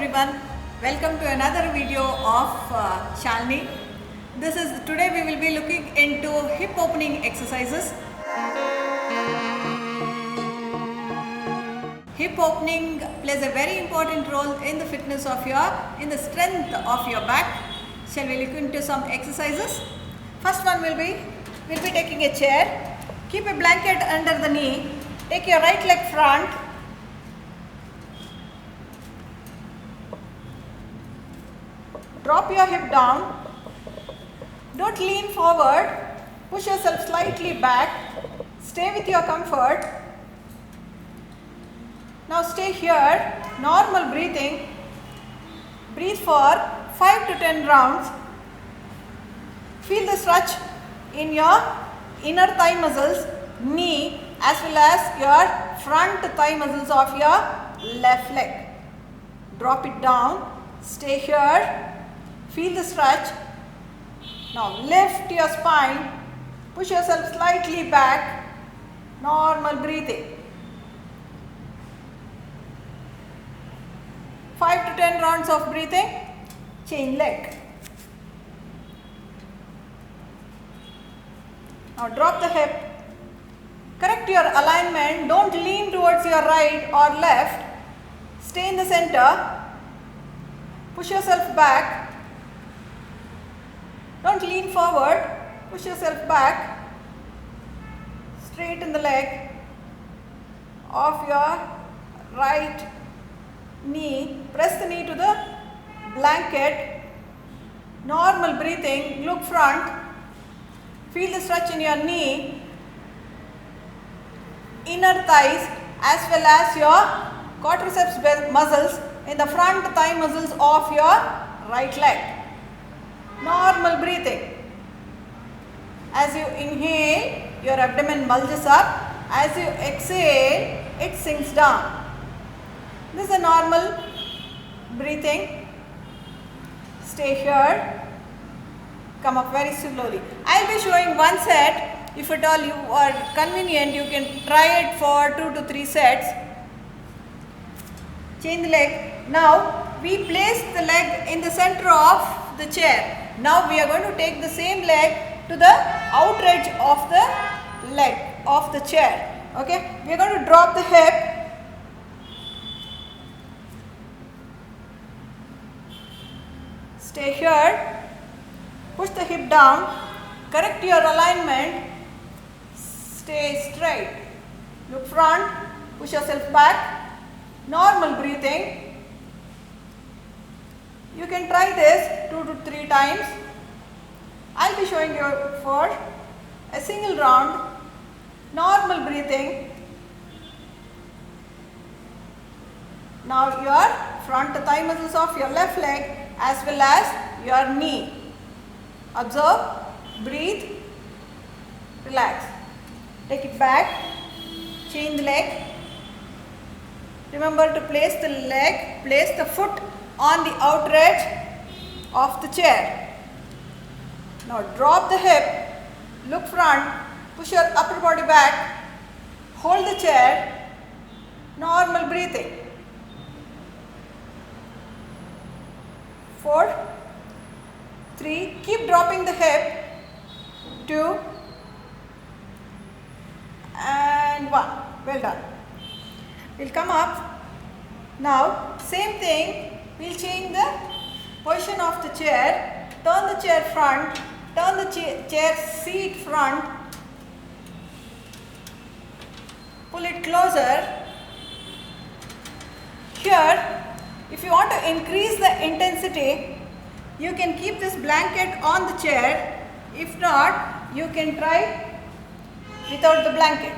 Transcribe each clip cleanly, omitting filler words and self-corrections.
everyone, welcome to another video of Shalini. Today we will be looking into hip opening exercises. Hip opening plays a very important role in the fitness of in the strength of your back. Shall we look into some exercises? First one we'll be taking a chair. Keep a blanket under the knee. Take your right leg front. Drop your hip down. Don't lean forward. Push yourself slightly back. Stay with your comfort. Now stay here. Normal breathing. Breathe for 5 to 10 rounds. Feel the stretch in your inner thigh muscles, knee, as well as your front thigh muscles of your left leg. Drop it down. Stay here. Feel the stretch. Now lift your spine. Push yourself slightly back. Normal breathing. 5 to 10 rounds of breathing. Change leg. Now drop the hip. Correct your alignment. Don't lean towards your right or left. Stay in the center. Push yourself back. Don't lean forward. Push yourself back. Straighten the leg of your right knee. Press the knee to the blanket. Normal breathing. Look front. Feel the stretch in your knee, inner thighs, as well as your quadriceps muscles in the front thigh muscles of your right leg. Normal breathing. As you inhale, your abdomen bulges up. As you exhale, it sinks down. This is a normal breathing. Stay here. Come up very slowly. I will be showing one set. If at all you are convenient, you can try it for 2 to 3 sets. Change the leg. Now we place the leg in the center of the chair. Now we are going to take the same leg to the outer edge of the leg of the chair. Okay. We are going to drop the hip. Stay here. Push the hip down. Correct your alignment. Stay straight. Look front. Push yourself back. Normal breathing. You can try this 2 to 3 times. I will be showing you for a single round. Normal breathing. Now your front thigh muscles of your left leg as well as your knee. Observe, breathe, relax. Take it back, change the leg. Remember to place the foot on the outer edge of the chair. Now drop the hip, look front, push your upper body back, hold the chair, normal breathing. 4, 3, keep dropping the hip, 2 and 1. Well done. We'll come up. Now same thing, we'll change the position of the chair. Turn the chair front, turn the chair seat front, pull it closer. Here, if you want to increase the intensity, you can keep this blanket on the chair. If not, you can try without the blanket.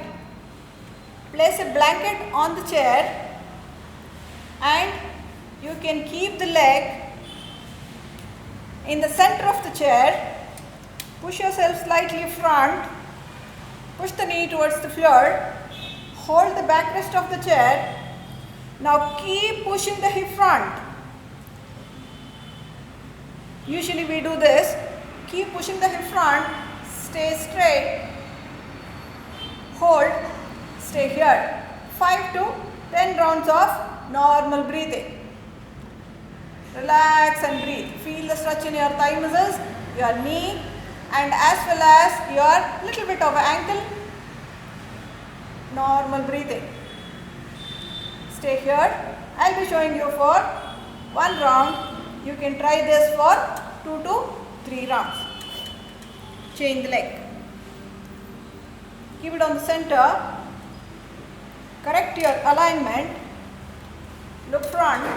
Place a blanket on the chair and you can keep the leg in the center of the chair. Push yourself slightly front. Push the knee towards the floor. Hold the backrest of the chair. Now keep pushing the hip front. Usually we do this. Keep pushing the hip front. Stay straight. Hold. Stay here. 5 to 10 rounds of normal breathing. Relax and breathe. Feel the stretch in your thigh muscles, your knee, and as well as your little bit of ankle. Normal breathing. Stay here. I'll be showing you for one round. You can try this for 2 to 3 rounds. Change the leg. Keep it on the center. Correct your alignment. Look front.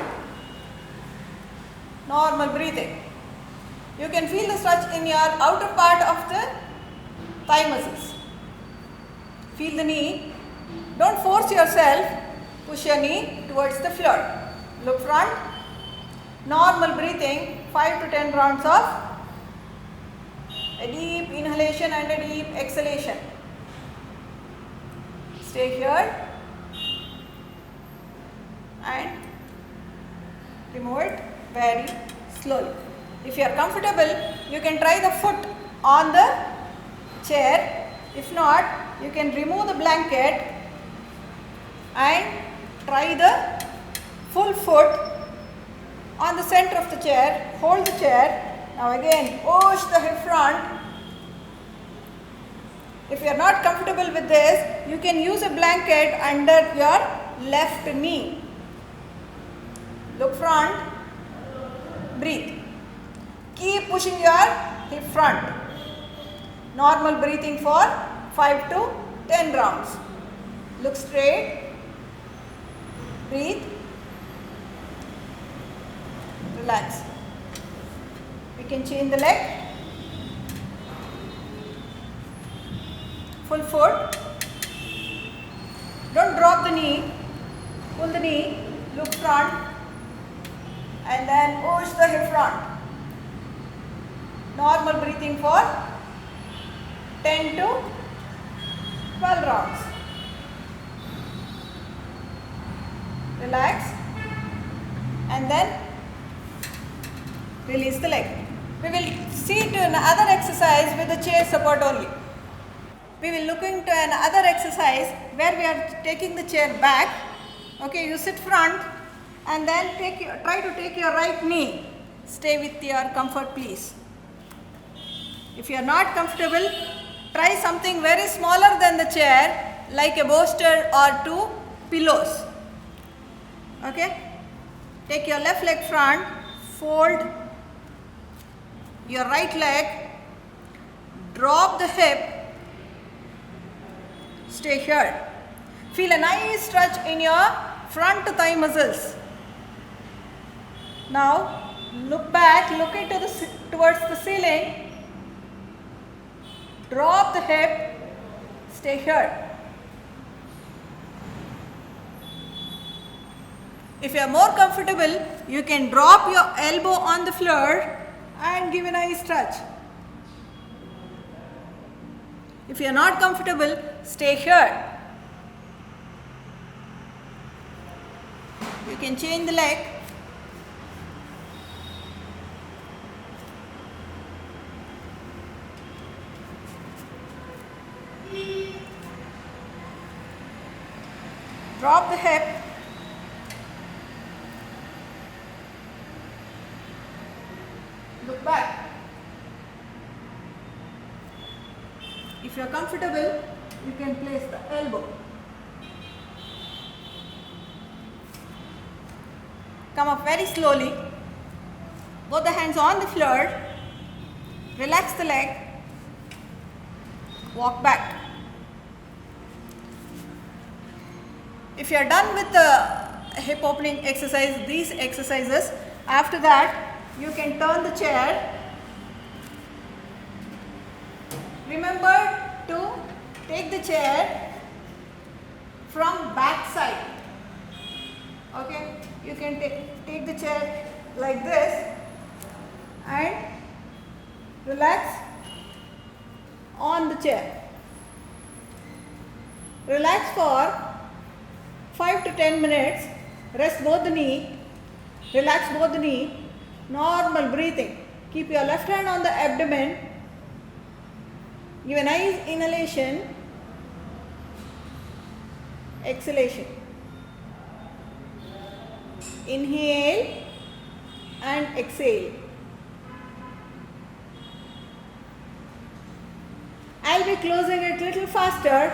Normal breathing. You can feel the stretch in your outer part of the thigh muscles. Feel the knee. Don't force yourself. Push your knee towards the floor. Look front. Normal breathing. 5 to 10 rounds of a deep inhalation and a deep exhalation. Stay here and remove it very slowly. If you are comfortable, you can try the foot on the chair. If not, you can remove the blanket and try the full foot on the center of the chair. Hold the chair. Now again, push the hip front. If you are not comfortable with this, you can use a blanket under your left knee. Look front. Breathe. Keep pushing your hip front. Normal breathing for 5 to 10 rounds. Look straight. Breathe. Relax. We can change the leg. Full foot. Don't drop the knee. Pull the knee. Look front. And then push the hip front. Normal breathing for 10 to 12 rounds. Relax. And then release the leg. We will see to another exercise with the chair support only. We will look into another exercise where we are taking the chair back. Okay, you sit front and then try to take your right knee. Stay with your comfort, please. If you are not comfortable, try something very smaller than the chair, like a bolster or 2 pillows. Okay? Take your left leg front, fold your right leg, drop the hip, stay here. Feel a nice stretch in your front thigh muscles. Now look back, look towards the ceiling, drop the hip, stay here. If you are more comfortable, you can drop your elbow on the floor and give a nice stretch. If you are not comfortable, stay here. You can change the leg. Drop the hip. Look back. If you are comfortable, you can place the elbow. Come up very slowly. Both the hands on the floor. Relax the leg. Walk back. If you are done with the hip opening exercise, these exercises, after that you can turn the chair. Remember to take the chair from back side. Okay, you can take the chair like this and relax on the chair. Relax for 5 to 10 minutes. Rest both the knee. Relax both the knee. Normal breathing. Keep your left hand on the abdomen. Give a nice inhalation. Exhalation. Inhale and exhale. I'll be closing it a little faster.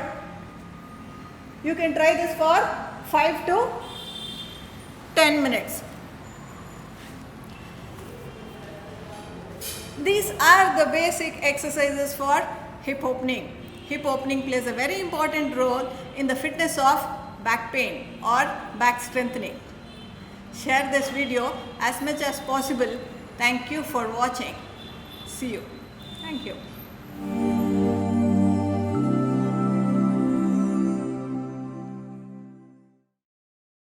You can try this for 5 to 10 minutes. These are the basic exercises for hip opening. Hip opening plays a very important role in the fitness of back pain or back strengthening. Share this video as much as possible. Thank you for watching. See you. Thank you.